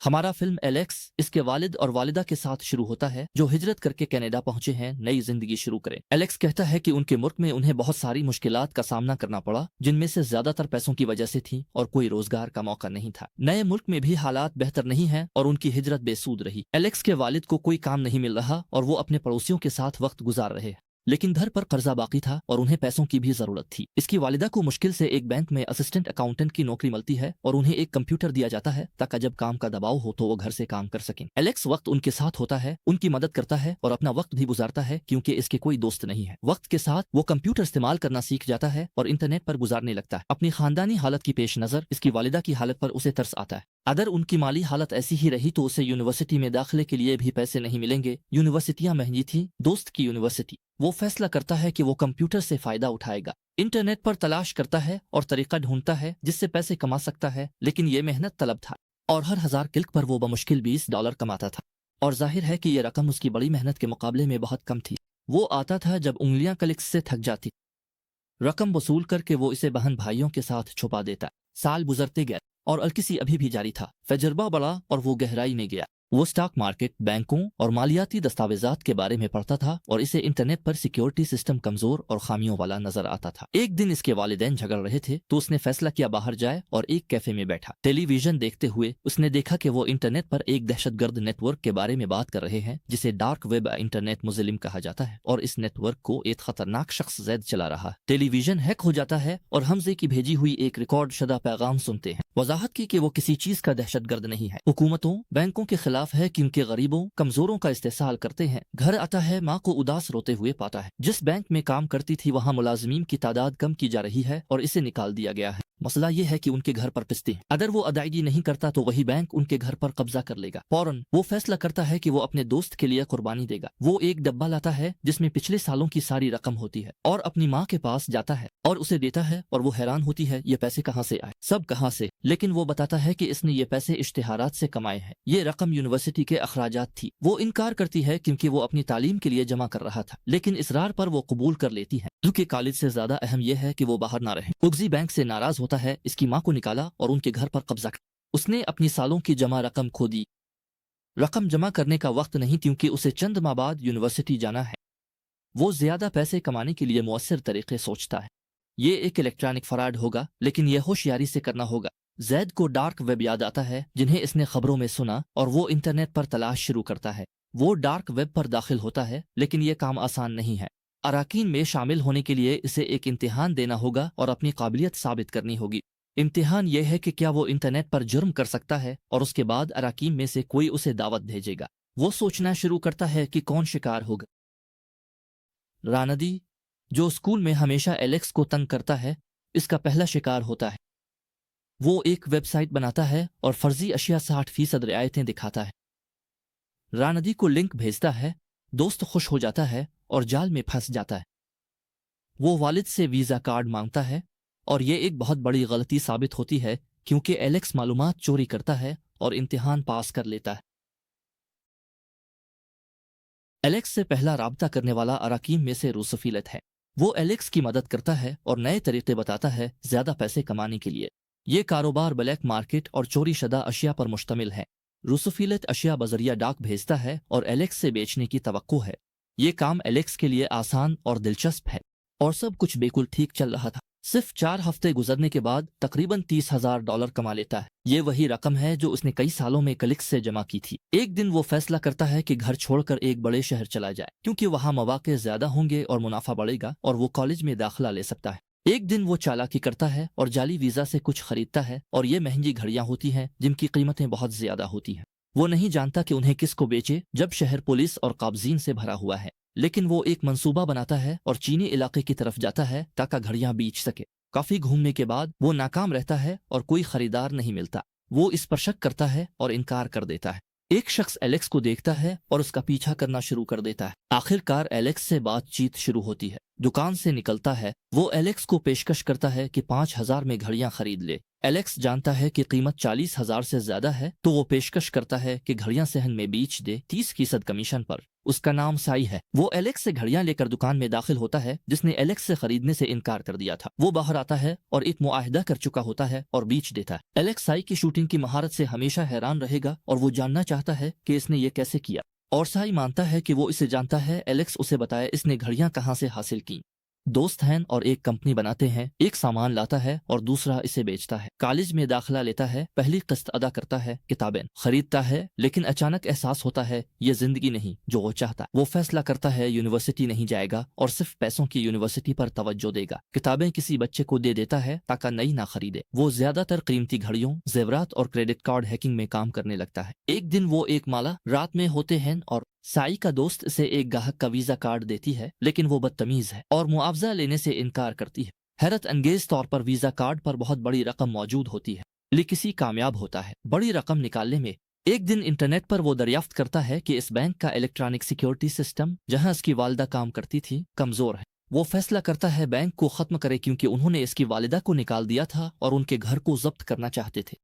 ہمارا film Alex اس کے والد اور والدہ کے ساتھ شروع ہوتا ہے جو ہجرت کر کے کینیڈا پہنچے ہیں نئی زندگی شروع کریں۔ ایلیکس کہتا ہے کہ ان کے ملک میں انہیں بہت ساری مشکلات کا سامنا کرنا پڑا، جن میں سے زیادہ تر پیسوں کی وجہ سے تھی اور کوئی روزگار کا موقع نہیں تھا۔ نئے ملک میں بھی حالات بہتر نہیں ہیں اور ان کی ہجرت بے سود رہی۔ ایلیکس کے والد کو کوئی کام نہیں مل رہا اور وہ اپنے پڑوسیوں کے ساتھ وقت گزار رہے ہیں، لیکن گھر پر قرضہ باقی تھا اور انہیں پیسوں کی بھی ضرورت تھی۔ اس کی والدہ کو مشکل سے ایک بینک میں اسسٹنٹ اکاؤنٹنٹ کی نوکری ملتی ہے اور انہیں ایک کمپیوٹر دیا جاتا ہے تاکہ جب کام کا دباؤ ہو تو وہ گھر سے کام کر سکیں۔ ایلیکس وقت ان کے ساتھ ہوتا ہے، ان کی مدد کرتا ہے اور اپنا وقت بھی گزارتا ہے کیونکہ اس کے کوئی دوست نہیں ہے۔ وقت کے ساتھ وہ کمپیوٹر استعمال کرنا سیکھ جاتا ہے اور انٹرنیٹ پر گزارنے لگتا ہے۔ اپنی خاندانی حالت کی پیش نظر اس کی والدہ کی حالت پر اسے ترس آتا ہے۔ اگر ان کی مالی حالت ایسی ہی رہی تو اسے یونیورسٹی میں داخلے کے لیے بھی پیسے نہیں ملیں گے۔ یونیورسٹیاں مہنگی تھیں، دوست کی یونیورسٹی۔ وہ فیصلہ کرتا ہے کہ وہ کمپیوٹر سے فائدہ اٹھائے گا، انٹرنیٹ پر تلاش کرتا ہے اور طریقہ ڈھونڈتا ہے جس سے پیسے کما سکتا ہے، لیکن یہ محنت طلب تھا اور ہر 1000 کلک پر وہ بمشکل $20 کماتا تھا، اور ظاہر ہے کہ یہ رقم اس کی بڑی محنت کے مقابلے میں بہت کم تھی۔ وہ آتا تھا جب انگلیاں کلکس سے تھک جاتی، رقم وصول کر کے وہ اسے بہن بھائیوں کے ساتھ چھپا دیتا۔ سال گزرتے گئے اور الکسی ابھی بھی جاری تھا۔ تجربہ بڑا اور وہ گہرائی میں گیا۔ وہ سٹاک مارکیٹ، بینکوں اور مالیاتی دستاویزات کے بارے میں پڑھتا تھا اور اسے انٹرنیٹ پر سیکیورٹی سسٹم کمزور اور خامیوں والا نظر آتا تھا۔ ایک دن اس کے والدین جھگڑ رہے تھے تو اس نے فیصلہ کیا باہر جائے اور ایک کیفے میں بیٹھا۔ ٹیلی ویژن دیکھتے ہوئے اس نے دیکھا کہ وہ انٹرنیٹ پر ایک دہشت گرد نیٹ ورک کے بارے میں بات کر رہے ہیں جسے ڈارک ویب انٹرنیٹ مظلم کہا جاتا ہے، اور اس نیٹ ورک کو ایک خطرناک شخص زید چلا رہا ہے۔ ٹیلی ویژن ہیک ہو جاتا ہے اور حمزے کی بھیجی ہوئی ایک ریکارڈ شدہ پیغام سنتے ہیں۔ وضاحت کی کہ وہ کسی چیز کا دہشت گرد نہیں ہے، حکومتوں، بینکوں کے خلاف ہے کیونکہ غریبوں، کمزوروں کا استحصال کرتے ہیں۔ گھر آتا ہے، ماں کو اداس روتے ہوئے پاتا ہے۔ جس بینک میں کام کرتی تھی وہاں ملازمین کی تعداد کم کی جا رہی ہے اور اسے نکال دیا گیا ہے۔ مسئلہ یہ ہے کہ ان کے گھر پر قسطیں ہیں، اگر وہ ادائیگی نہیں کرتا تو وہی بینک ان کے گھر پر قبضہ کر لے گا۔ فوراً وہ فیصلہ کرتا ہے کہ وہ اپنے دوست کے لیے قربانی دے گا۔ وہ ایک ڈبہ لاتا ہے جس میں پچھلے سالوں کی ساری رقم ہوتی ہے اور اپنی ماں کے پاس جاتا ہے اور اسے دیتا ہے، اور وہ حیران ہوتی ہے یہ پیسے کہاں سے آئے، سب کہاں سے، لیکن وہ بتاتا ہے کہ اس نے یہ پیسے اشتہارات سے کمائے ہیں، یہ رقم یونیورسٹی کے اخراجات تھی۔ وہ انکار کرتی ہے کیونکہ وہ اپنی تعلیم کے لیے جمع کر رہا تھا، لیکن اصرار پر وہ قبول کر لیتی ہے کیونکہ کالج سے زیادہ اہم یہ ہے کہ وہ باہر نہ رہے۔ اگزی بینک سے ناراض ہوتا ہے، اس کی ماں کو نکالا اور ان کے گھر پر قبضہ کیا۔ اس نے اپنی سالوں کی جمع رقم کھو دی۔ رقم جمع کرنے کا وقت نہیں کیونکہ اسے چند ماہ بعد یونیورسٹی جانا ہے۔ وہ زیادہ پیسے کمانے کے لیے مؤثر طریقے سوچتا ہے۔ یہ ایک الیکٹرانک فراڈ ہوگا، لیکن یہ ہوشیاری سے کرنا ہوگا۔ زید کو ڈارک ویب یاد آتا ہے جنہیں اس نے خبروں میں سنا، اور وہ انٹرنیٹ پر تلاش شروع کرتا ہے۔ وہ ڈارک ویب پر داخل ہوتا ہے، لیکن یہ کام آسان نہیں ہے۔ اراکین میں شامل ہونے کے لیے اسے ایک امتحان دینا ہوگا اور اپنی قابلیت ثابت کرنی ہوگی۔ امتحان یہ ہے کہ کیا وہ انٹرنیٹ پر جرم کر سکتا ہے، اور اس کے بعد اراکین میں سے کوئی اسے دعوت بھیجے گا۔ وہ سوچنا شروع کرتا ہے کہ کون شکار ہوگا۔ راندی، جو اسکول میں ہمیشہ ایلیکس کو تنگ کرتا ہے، اس کا پہلا شکار ہوتا ہے۔ وہ ایک ویب سائٹ بناتا ہے اور فرضی اشیاء 60% رعایتیں دکھاتا ہے۔ راندی کو لنک بھیجتا ہے، دوست خوش ہو جاتا ہے اور جال میں پھنس جاتا ہے۔ وہ والد سے ویزا کارڈ مانگتا ہے، اور یہ ایک بہت بڑی غلطی ثابت ہوتی ہے کیونکہ ایلیکس معلومات چوری کرتا ہے اور امتحان پاس کر لیتا ہے۔ ایلیکس سے پہلا رابطہ کرنے والا اراکین میں سے روسفیلت ہے۔ وہ ایلیکس کی مدد کرتا ہے اور نئے طریقے بتاتا ہے زیادہ پیسے کمانے کے لیے۔ یہ کاروبار بلیک مارکیٹ اور چوری شدہ اشیاء پر مشتمل ہے۔ روسفیلت اشیاء بذریعہ ڈاک بھیجتا ہے اور ایلیکس سے بیچنے کی توقع ہے۔ یہ کام ایلیکس کے لیے آسان اور دلچسپ ہے، اور سب کچھ بالکل ٹھیک چل رہا تھا۔ صرف 4 ہفتے گزرنے کے بعد تقریباً $30,000 کما لیتا ہے۔ یہ وہی رقم ہے جو اس نے کئی سالوں میں کلکس سے جمع کی تھی۔ ایک دن وہ فیصلہ کرتا ہے کہ گھر چھوڑ کر ایک بڑے شہر چلا جائے کیونکہ وہاں مواقع زیادہ ہوں گے اور منافع بڑھے گا، اور وہ کالج میں داخلہ لے سکتا ہے۔ ایک دن وہ چالاکی کرتا ہے اور جعلی ویزا سے کچھ خریدتا ہے، اور یہ مہنگی گھڑیاں ہوتی ہیں جن کی قیمتیں بہت زیادہ ہوتی ہیں۔ وہ نہیں جانتا کہ انہیں کس کو بیچے جب شہر پولیس اور قابضین سے بھرا ہوا ہے، لیکن وہ ایک منصوبہ بناتا ہے اور چینی علاقے کی طرف جاتا ہے تاکہ گھڑیاں بیچ سکے۔ کافی گھومنے کے بعد وہ ناکام رہتا ہے اور کوئی خریدار نہیں ملتا۔ وہ اس پر شک کرتا ہے اور انکار کر دیتا ہے۔ ایک شخص ایلیکس کو دیکھتا ہے اور اس کا پیچھا کرنا شروع کر دیتا ہے۔ आखिरकार एलेक्स से बातचीत शुरू होती है। दुकान से निकलता है। वो एलेक्स को पेशकश करता है कि 5,000 में घड़ियां खरीद ले। एलेक्स जानता है कि कीमत 40,000 से ज्यादा है, तो वो पेशकश करता है कि घड़ियां सहन में बेच दे 30% कमीशन पर। उसका नाम साई है। वो एलेक्स से घड़ियां लेकर दुकान में दाखिल होता है, जिसने एलेक्स से खरीदने से इनकार कर दिया था। वो बाहर आता है और एक मुआहदा कर चुका होता है और बेच देता है। एलेक्स साई की शूटिंग की महारत से हमेशा हैरान रहेगा और वो जानना चाहता है कि इसने ये कैसे किया, और साई मानता है कि वो इसे जानता है। एलेक्स उसे बताए इसने घड़ियां कहाँ से हासिल की। दोस्त हैं और एक कंपनी बनाते हैं। एक सामान लाता है और दूसरा इसे बेचता है। कॉलेज में दाखिला लेता है, पहली किस्त अदा करता है, किताबें खरीदता है, लेकिन अचानक एहसास होता है ये जिंदगी नहीं जो वो चाहता। वो फैसला करता है यूनिवर्सिटी नहीं जाएगा और सिर्फ पैसों की यूनिवर्सिटी पर तवज्जो देगा। किताबें किसी बच्चे को दे देता है ताकि नई ना खरीदे। वो ज्यादातर कीमती घड़ियों, जेवरात और क्रेडिट कार्ड हैकिंग में काम करने लगता है। एक दिन वो एक माला रात में होते हैं और साई का दोस्त इसे एक ग्राहक का वीजा कार्ड देती है, लेकिन वो बदतमीज है और मुआवजा लेने से इनकार करती है। हैरत अंगेज तौर पर वीजा कार्ड पर बहुत बड़ी रकम मौजूद होती है, लेकिन किसी कामयाब होता है बड़ी रकम निकालने में। एक दिन इंटरनेट पर वो दरियाफ्त करता है कि इस बैंक का इलेक्ट्रॉनिक सिक्योरिटी सिस्टम, जहां इसकी वालिदा काम करती थी, कमजोर है। वो फैसला करता है बैंक को खत्म करे, क्योंकि उन्होंने इसकी वालिदा को निकाल दिया था और उनके घर को जब्त करना चाहते थे।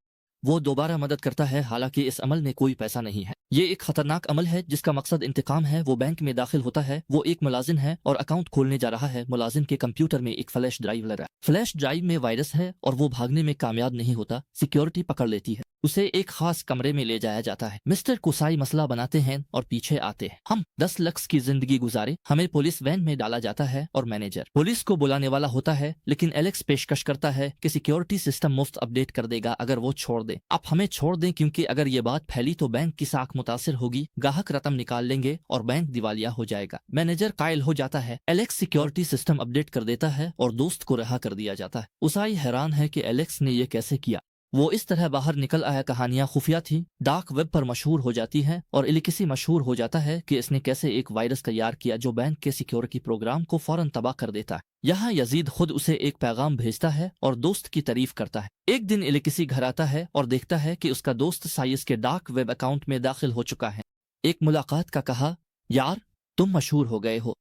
वो दोबारा मदद करता है, हालांकि इस अमल में कोई पैसा नहीं है। ये एक खतरनाक अमल है जिसका मकसद इंतकाम है। वो बैंक में दाखिल होता है। वो एक मुलाजिम है और अकाउंट खोलने जा रहा है। मुलाजिम के कंप्यूटर में एक फ्लैश ड्राइव लगा। फ्लैश ड्राइव में वायरस है और वो भागने में कामयाब नहीं होता। सिक्योरिटी पकड़ लेती है। उसे एक खास कमरे में ले जाया जाता है। मिस्टर कुसाई मसला बनाते हैं और पीछे आते हैं। हम 10 लाख की जिंदगी गुजारे। हमें पुलिस वैन में डाला जाता है और मैनेजर पुलिस को बुलाने वाला होता है, लेकिन एलेक्स पेशकश करता है कि सिक्योरिटी सिस्टम मुफ्त अपडेट कर देगा अगर वो छोड़ दे। आप हमें छोड़ दें, क्योंकि अगर ये बात फैली तो बैंक की साख मुतासिर होगी, ग्राहक रकम निकाल लेंगे और बैंक दिवालिया हो जाएगा। मैनेजर कायल हो जाता है। एलेक्स सिक्योरिटी सिस्टम अपडेट कर देता है और दोस्त को रहा कर दिया जाता है। उसाई हैरान है कि एलेक्स ने ये कैसे किया। वो इस तरह बाहर निकल आया। कहानियां खुफिया थी, डार्क वेब पर मशहूर हो जाती हैं और इलिकिसी मशहूर हो जाता है कि इसने कैसे एक वायरस तैयार किया जो बैंक के सिक्योरिटी प्रोग्राम को फौरन तबाह कर देता है। यहाँ यजीद खुद उसे एक पैगाम भेजता है और दोस्त की तारीफ करता है। एक दिन इलिकिसी घर आता है और देखता है कि उसका दोस्त साइस के डार्क वेब अकाउंट में दाखिल हो चुका है। एक मुलाकात का कहा, यार तुम मशहूर हो गए हो।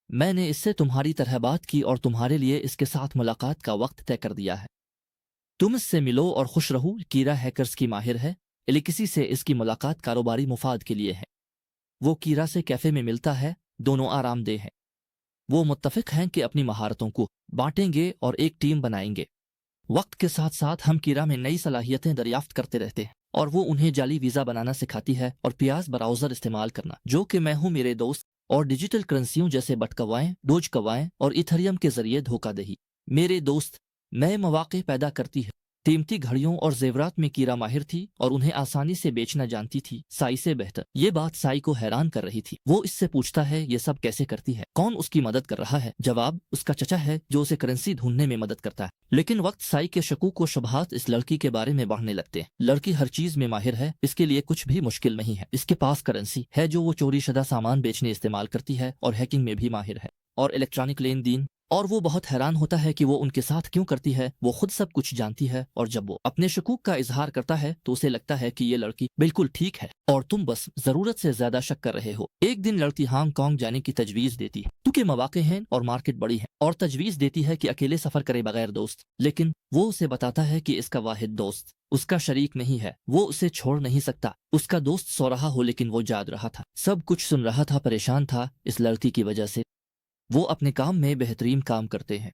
मैंने इससे तुम्हारी तरह बात की और तुम्हारे लिए इसके साथ मुलाकात का वक्त तय कर दिया है। तुम इससे मिलो और खुश रहो। कीरा हैकर्स की माहिर है। इलिकिसी से इसकी मुलाकात कारोबारी मुफाद के लिए है। वो कीरा से कैफे में मिलता है। दोनों आरामदेह हैं। वो मुत्तफिक हैं कि अपनी महारतों को बांटेंगे और एक टीम बनाएंगे। वक्त के साथ साथ हम कीरा में नई सलाहियतें दरियाफ्त करते रहते हैं और वो उन्हें जाली वीज़ा बनाना सिखाती है और पियाज ब्राउज़र इस्तेमाल करना, जो कि मैं हूँ मेरे दोस्त, और डिजिटल करेंसियों जैसे बटकवाएं, डोज कवाएं और इथरियम के जरिए धोखादही। मेरे दोस्त नए मौके पैदा करती है। कीमती घड़ियों और जेवरात में कीरा माहिर थी और उन्हें आसानी से बेचना जानती थी, साई से बेहतर। ये बात साई को हैरान कर रही थी। वो इससे पूछता है ये सब कैसे करती है, कौन उसकी मदद कर रहा है। जवाब, उसका चचा है जो उसे करेंसी ढूंढने में मदद करता है। लेकिन वक्त साई के शकूक व शुबहात इस लड़की के बारे में बढ़ने लगते हैं। लड़की हर चीज में माहिर है, इसके लिए कुछ भी मुश्किल नहीं है। इसके पास करेंसी है जो वो चोरी शुदा सामान बेचने इस्तेमाल करती है और हैकिंग में भी माहिर है और इलेक्ट्रॉनिक लेन देन। और वो बहुत हैरान होता है कि वो उनके साथ क्यों करती है। वो खुद सब कुछ जानती है और जब वो अपने शकूक का इजहार करता है तो उसे लगता है कि ये लड़की बिल्कुल ठीक है और तुम बस जरूरत से ज्यादा शक कर रहे हो। एक दिन लड़की हांगकांग जाने की तजवीज देती है, क्योंकि मौके हैं और मार्केट बड़ी है, और तजवीज देती है कि अकेले सफर करे बगैर दोस्त। लेकिन वो उसे बताता है कि इसका वाहिद दोस्त उसका शरीक नहीं है, वो उसे छोड़ नहीं सकता। उसका दोस्त सो रहा हो लेकिन वो जाग रहा था, सब कुछ सुन रहा था, परेशान था इस लड़की की वजह से। वो अपने काम में बेहतरीन काम करते हैं।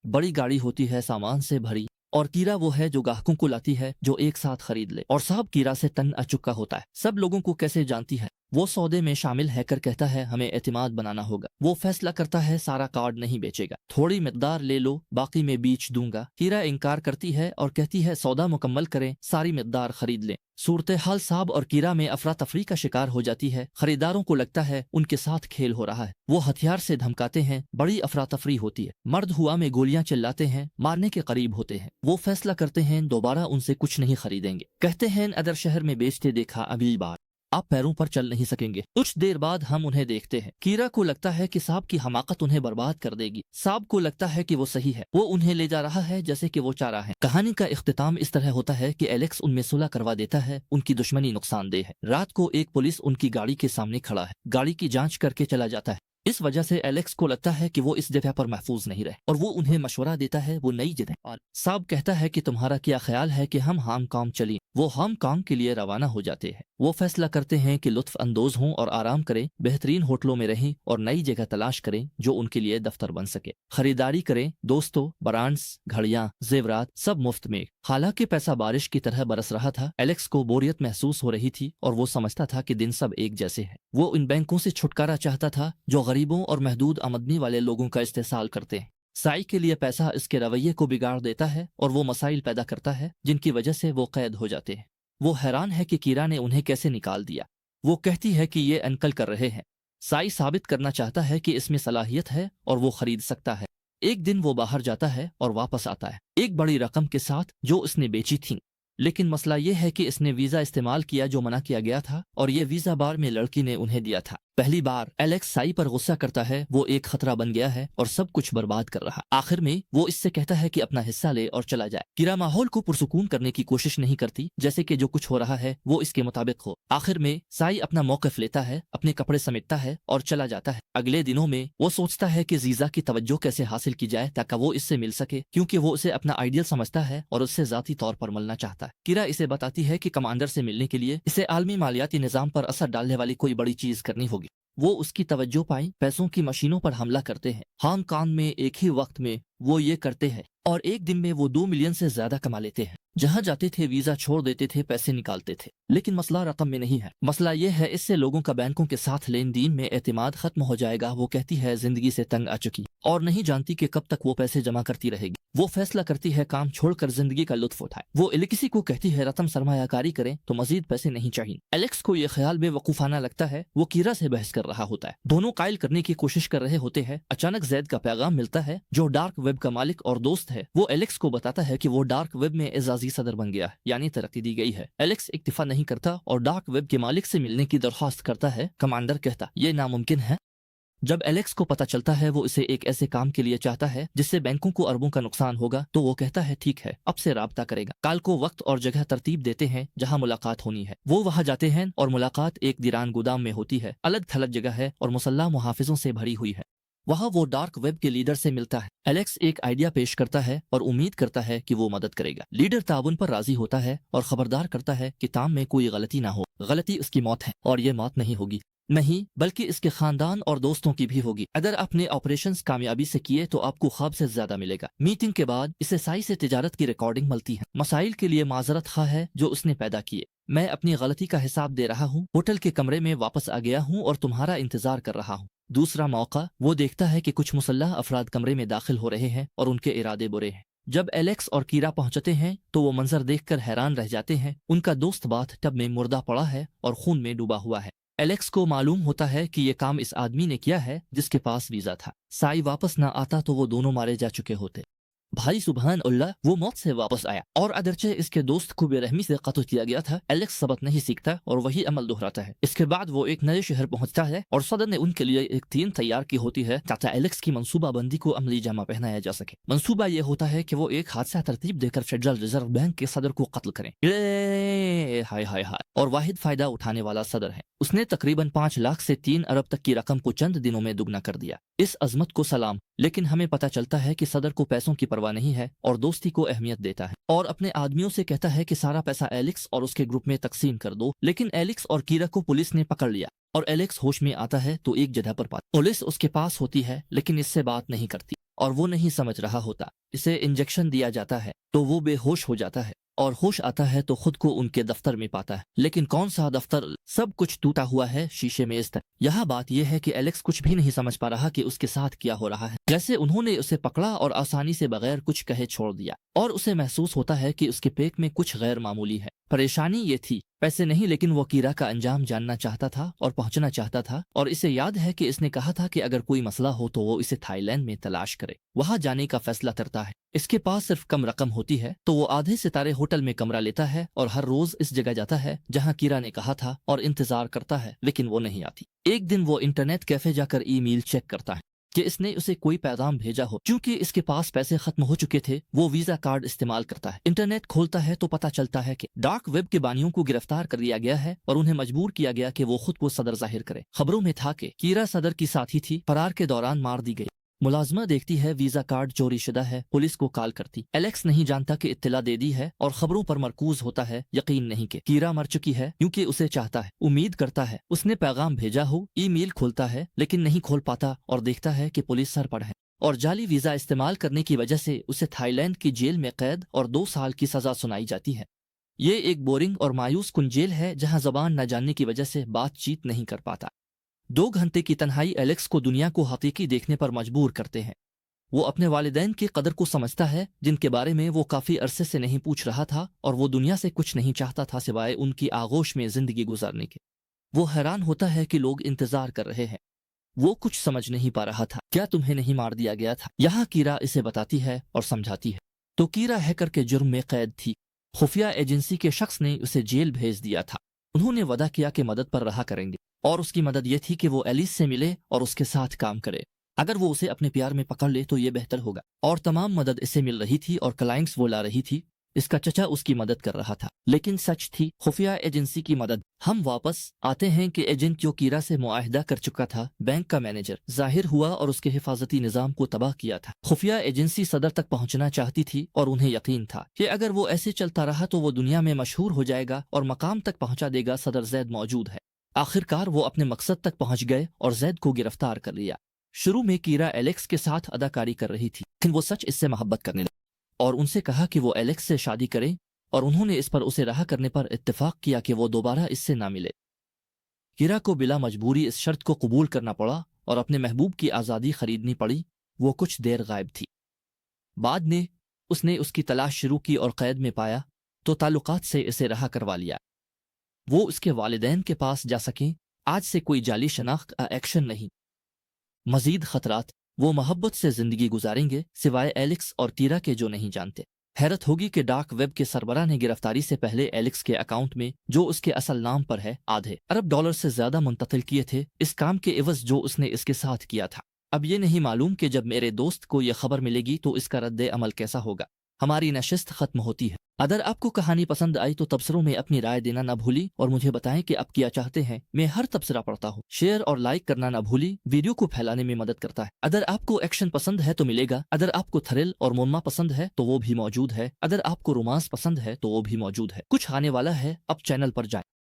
बड़ी गाड़ी होती है सामान से भरी, और कीरा वो है जो ग्राहकों को लाती है जो एक साथ खरीद ले, और साहब कीरा से तन आ चुका होता है। सब लोगों को कैसे जानती है। वो सौदे में शामिल हैकर कहता है हमें एतमाद बनाना होगा। वो फैसला करता है सारा कार्ड नहीं बेचेगा, थोड़ी मिकदार ले लो, बाकी मैं बेच दूंगा। कीरा इनकार करती है और कहती है सौदा मुकम्मल करें, सारी मिकदार खरीद लें। सूरत हाल साहब और कीरा में अफरा तफरी का शिकार हो जाती है। खरीदारों को लगता है उनके साथ खेल हो रहा है। वो हथियार से धमकाते हैं, बड़ी अफरा तफरी होती है। मर्द हुआ में गोलियां चिल्लाते हैं, मारने के करीब होते हैं। वो फैसला करते हैं दोबारा उनसे कुछ नहीं खरीदेंगे। कहते हैं अदर शहर में बेचते देखा अगली बार। आप पैरों पर चल नहीं सकेंगे। कुछ देर बाद हम उन्हें देखते हैं। कीरा को लगता है कि सांप की हमाकत उन्हें बर्बाद कर देगी। सांप को लगता है कि वो सही है, वो उन्हें ले जा रहा है जैसे कि वो चाह रहा है। कहानी का इख्तिताम इस तरह होता है कि एलेक्स उनमें सुलह करवा देता है। उनकी दुश्मनी नुकसानदेह है। रात को एक पुलिस उनकी गाड़ी के सामने खड़ा है, गाड़ी की जांच करके चला जाता है। इस वजह से एलेक्स को लगता है कि वो इस जगह पर महफूज नहीं रहे और वो उन्हें मशवरा देता है वो नई जगह। और सांप कहता है कि तुम्हारा क्या ख्याल है कि हम हांगकांग चलें। वो हांगकांग के लिए रवाना हो जाते हैं। वो फैसला करते हैं कि लुत्फ अंदोज हों और आराम करें, बेहतरीन होटलों में रहें और नई जगह तलाश करें जो उनके लिए दफ्तर बन सके। खरीदारी करें, दोस्तों, ब्रांड्स, घड़ियां, जेवरात सब मुफ्त में। हालांकि पैसा बारिश की तरह बरस रहा था, एलेक्स को बोरियत महसूस हो रही थी और वो समझता था कि दिन सब एक जैसे हैं। वो इन बैंकों से छुटकारा चाहता था जो गरीबों और महदूद आमदनी वाले लोगों का इस्तेसाल करते हैं। साई के लिए पैसा इसके रवैये को बिगाड़ देता है और वो मसाइल पैदा करता है जिनकी वजह से वो कैद हो जाते हैं। वो हैरान है कि कीरा ने उन्हें कैसे निकाल दिया। वो कहती है कि ये अंकल कर रहे हैं। साई साबित करना चाहता है कि इसमें सलाहियत है और वो खरीद सकता है। एक दिन वो बाहर जाता है और वापस आता है एक बड़ी रकम के साथ जो उसने बेची थी। लेकिन मसला ये है कि इसने वीजा इस्तेमाल किया जो मना किया गया था और ये वीजा बार में लड़की ने उन्हें दिया था। पहली बार एलेक्स साई पर गुस्सा करता है। वो एक खतरा बन गया है और सब कुछ बर्बाद कर रहा। आखिर में वो इससे कहता है कि अपना हिस्सा ले और चला जाए। कीरा माहौल को पुरसुकून करने की कोशिश नहीं करती, जैसे कि जो कुछ हो रहा है वो इसके मुताबिक हो। आखिर में साई अपना मौक़िफ़ लेता है, अपने कपड़े समेटता है और चला जाता है। अगले दिनों में वो सोचता है कि जीजा की तवज्जो कैसे हासिल की जाए ताकि वो इससे मिल सके, क्योंकि वो उसे अपना आइडियल समझता है और उससे जाती तौर पर मिलना चाहता है। कीरा इसे बताती है कि कमांडर से मिलने के लिए इसे आलमी मालियाती निज़ाम पर असर डालने वाली कोई बड़ी चीज करनी होगी। वो उसकी तवज्जो पाई, पैसों की मशीनों पर हमला करते हैं। हांगकांग में एक ही वक्त में वो ये करते हैं और एक दिन में वो 2 मिलियन से ज्यादा कमा लेते हैं। जहां जाते थे वीजा छोड़ देते थे, पैसे निकालते थे। लेकिन मसला रकम में नहीं है, मसला ये है इससे लोगों का बैंकों के साथ लेन देन में एतमाद खत्म हो जाएगा। वो कहती है जिंदगी से तंग आ चुकी और नहीं जानती कि कब तक वो पैसे जमा करती रहेगी। वो फैसला करती है काम छोड़कर जिंदगी का लुत्फ उठाए। वो एलेक्सी को कहती है रकम सरमायाकारी करें तो मजीद पैसे नहीं चाहिए। एलेक्स को ये ख्याल बेवकूफाना लगता है। वो कीरा से बहस कर रहा होता है, दोनों कायल करने की कोशिश कर रहे होते हैं। अचानक जैद का पैगाम मिलता है जो डार्क वेब का मालिक और दोस्त है। वो एलेक्स को बताता है कि वो डार्क वेब में एजाजी सदर बन गया है, यानी तरक्की दी गई है। एलेक्स इक्तिफा नहीं करता और डार्क वेब के मालिक से मिलने की दरख्वास्त करता है। कमांडर कहता ये नामुमकिन है। जब एलेक्स को पता चलता है वो इसे एक ऐसे काम के लिए चाहता है जिससे बैंकों को अरबों का नुकसान होगा, तो वो कहता है ठीक है, अब से राब्ता करेगा। काल को वक्त और जगह तरतीब देते हैं जहां मुलाकात होनी है। वो वहां जाते हैं और मुलाकात एक दीरान गोदाम में होती है। अलग थलग जगह है और मुसल्लह मुहाफिजों से भरी हुई है। वहां वो डार्क वेब के लीडर से मिलता है। एलेक्स एक आइडिया पेश करता है और उम्मीद करता है कि वो मदद करेगा। लीडर ताउन पर राजी होता है और खबरदार करता है कि ताम में कोई गलती ना हो। गलती उसकी मौत है और ये मौत नहीं होगी, नहीं बल्कि इसके खानदान और दोस्तों की भी होगी। अगर आपने ऑपरेशंस कामयाबी से किए तो आपको ख्वाब से ज्यादा मिलेगा। मीटिंग के बाद इसे साई से तिजारत की रिकॉर्डिंग मिलती है। मसाइल के लिए माजरत खा है जो उसने पैदा किए। मैं अपनी गलती का हिसाब दे रहा हूँ, होटल के कमरे में वापस आ गया हूँ और तुम्हारा इंतजार कर रहा हूँ। दूसरा मौका, वो देखता है कि कुछ मुसल्लह अफराद कमरे में दाखिल हो रहे हैं और उनके इरादे बुरे हैं। जब एलेक्स और कीरा पहुंचते हैं तो वो मंजर देखकर हैरान रह जाते हैं। उनका दोस्त बाथ टब में मुर्दा पड़ा है और खून में डूबा हुआ है। एलेक्स को मालूम होता है कि ये काम इस आदमी ने किया है जिसके पास वीजा था। साई वापस ना आता तो वो दोनों मारे जा चुके होते। भाई सुबहान अल्लाह, वो मौत से वापस आया और अदरचे इसके दोस्त को बेरहमी से कत्ल किया गया था। एलेक्स सबक नहीं सीखता और वही अमल दोहराता है। इसके बाद वो एक नए शहर पहुंचता है और सदर ने उनके लिए एक टीम तैयार की होती है ताकि एलेक्स की मंसूबाबंदी को अमली जामा पहनाया जा सके। मंसूबा ये होता है कि वो एक हादसा तरतीब देकर फेडरल रिजर्व बैंक के सदर को कत्ल करें। हाय हाय हाय, और वाहिद फायदा उठाने वाला सदर है। उसने तकरीबन 5 लाख से 3 अरब तक की रकम को चंद दिनों में दुगना कर दिया। इस अजमत को सलाम। लेकिन हमें पता चलता है कि सदर को पैसों की परवाह नहीं है और दोस्ती को अहमियत देता है और अपने आदमियों से कहता है कि सारा पैसा एलेक्स और उसके ग्रुप में तकसीम कर दो। लेकिन एलेक्स और कीरा को पुलिस ने पकड़ लिया और एलेक्स होश में आता है तो एक जगह पर पुलिस उसके पास होती है लेकिन इससे बात नहीं करती और वो नहीं समझ रहा होता। इसे इंजेक्शन दिया जाता है तो वो बेहोश हो जाता है और होश आता है तो खुद को उनके दफ्तर में पाता है। लेकिन कौन सा दफ्तर, सब कुछ टूटा हुआ है, शीशे में इस तरह। यह बात यह है कि एलेक्स कुछ भी नहीं समझ पा रहा कि उसके साथ क्या हो रहा है। जैसे उन्होंने उसे पकड़ा और आसानी से बगैर कुछ कहे छोड़ दिया और उसे महसूस होता है कि उसके पेट में कुछ गैर मामूली है। परेशानी ये थी पैसे नहीं, लेकिन वो कीरा का अंजाम जानना चाहता था और पहुंचना चाहता था और इसे याद है कि इसने कहा था कि अगर कोई मसला हो तो वो इसे थाईलैंड में तलाश करे। वहां जाने का फैसला करता है। इसके पास सिर्फ कम रकम होती है तो वो आधे सितारे होटल ہوٹل میں کمرہ لیتا ہے اور ہر روز اس جگہ جاتا ہے جہاں کیرا نے کہا تھا اور انتظار کرتا ہے، لیکن وہ نہیں آتی۔ ایک دن وہ انٹرنیٹ کیفے جا کر ای میل چیک کرتا ہے کہ اس نے اسے کوئی پیغام بھیجا ہو۔ چونکہ اس کے پاس پیسے ختم ہو چکے تھے، وہ ویزا کارڈ استعمال کرتا ہے۔ انٹرنیٹ کھولتا ہے تو پتہ چلتا ہے کہ ڈارک ویب کے بانیوں کو گرفتار کر لیا گیا ہے اور انہیں مجبور کیا گیا کہ وہ خود کو صدر ظاہر کرے۔ خبروں میں تھا کہ کیرا صدر کی ساتھی تھی، فرار کے دوران مار دی گئی۔ ملازمہ دیکھتی ہے ویزا کارڈ چوری شدہ ہے، پولیس کو کال کرتی۔ الیکس نہیں جانتا کہ اطلاع دے دی ہے اور خبروں پر مرکوز ہوتا ہے، یقین نہیں کہ کیرا مر چکی ہے، کیونکہ اسے چاہتا ہے، امید کرتا ہے اس نے پیغام بھیجا ہو۔ ای میل کھولتا ہے لیکن نہیں کھول پاتا اور دیکھتا ہے کہ پولیس سر پر ہے اور جعلی ویزا استعمال کرنے کی وجہ سے اسے تھائی لینڈ کی جیل میں قید اور 2 سال کی سزا سنائی جاتی ہے۔ یہ ایک بورنگ اور مایوس کن جیل ہے جہاں زبان نہ جاننے کی وجہ سے بات چیت نہیں کر پاتا۔ 2 گھنٹے کی تنہائی الیکس کو دنیا کو حقیقی دیکھنے پر مجبور کرتے ہیں۔ وہ اپنے والدین کی قدر کو سمجھتا ہے جن کے بارے میں وہ کافی عرصے سے نہیں پوچھ رہا تھا، اور وہ دنیا سے کچھ نہیں چاہتا تھا سوائے ان کی آغوش میں زندگی گزارنے کے۔ وہ حیران ہوتا ہے کہ لوگ انتظار کر رہے ہیں۔ وہ کچھ سمجھ نہیں پا رہا تھا۔ کیا تمہیں نہیں مار دیا گیا تھا؟ یہاں کیرا اسے بتاتی ہے اور سمجھاتی ہے۔ تو کیرا ہیکر کے جرم میں قید تھی۔ خفیہ ایجنسی کے شخص نے اسے جیل بھیج دیا تھا۔ انہوں نے وعدہ کیا کہ مدد پر رہا کریں گے، اور اس کی مدد یہ تھی کہ وہ ایلیس سے ملے اور اس کے ساتھ کام کرے۔ اگر وہ اسے اپنے پیار میں پکڑ لے تو یہ بہتر ہوگا، اور تمام مدد اسے مل رہی تھی اور کلائنٹس وہ لا رہی تھی۔ اس کا چچا اس کی مدد کر رہا تھا، لیکن سچ تھی خفیہ ایجنسی کی مدد۔ ہم واپس آتے ہیں کہ ایجنٹ جو کیرا سے معاہدہ کر چکا تھا، بینک کا مینیجر ظاہر ہوا اور اس کے حفاظتی نظام کو تباہ کیا تھا۔ خفیہ ایجنسی صدر تک پہنچنا چاہتی تھی اور انہیں یقین تھا کہ اگر وہ ایسے چلتا رہا تو وہ دنیا میں مشہور ہو جائے گا اور مقام تک پہنچا دے گا صدر زید موجود ہے۔ آخرکار وہ اپنے مقصد تک پہنچ گئے اور زید کو گرفتار کر لیا۔ شروع میں کیرا ایلیکس کے ساتھ اداکاری کر رہی تھی، لیکن وہ سچ اس سے محبت کرنے لگی اور ان سے کہا کہ وہ ایلیکس سے شادی کرے، اور انہوں نے اس پر اسے رہا کرنے پر اتفاق کیا کہ وہ دوبارہ اس سے نہ ملے۔ کیرا کو بلا مجبوری اس شرط کو قبول کرنا پڑا اور اپنے محبوب کی آزادی خریدنی پڑی۔ وہ کچھ دیر غائب تھی۔ بعد میں اس نے اس کی تلاش شروع کی اور قید میں پایا تو تعلقات سے اسے رہا کروا لیا۔ وہ اس کے والدین کے پاس جا سکیں۔ آج سے کوئی جعلی شناخت کا ایکشن نہیں، مزید خطرات۔ وہ محبت سے زندگی گزاریں گے سوائے ایلیکس اور کیرا کے جو نہیں جانتے۔ حیرت ہوگی کہ ڈارک ویب کے سربراہ نے گرفتاری سے پہلے ایلیکس کے اکاؤنٹ میں، جو اس کے اصل نام پر ہے، آدھے ارب ڈالر سے زیادہ منتقل کیے تھے، اس کام کے عوض جو اس نے اس کے ساتھ کیا تھا۔ اب یہ نہیں معلوم کہ جب میرے دوست کو یہ خبر ملے گی تو اس کا رد عمل کیسا ہوگا۔ ہماری نشست ختم ہوتی ہے۔ اگر آپ کو کہانی پسند آئی تو تبصروں میں اپنی رائے دینا نہ بھولی اور مجھے بتائیں کہ آپ کیا چاہتے ہیں۔ میں ہر تبصرہ پڑھتا ہوں۔ شیئر اور لائک کرنا نہ بھولی، ویڈیو کو پھیلانے میں مدد کرتا ہے۔ اگر آپ کو ایکشن پسند ہے تو ملے گا، اگر آپ کو تھرل اور مونما پسند ہے تو وہ بھی موجود ہے، اگر آپ کو رومانس پسند ہے تو وہ بھی موجود ہے۔ کچھ آنے والا ہے، اب چینل پر جائیں۔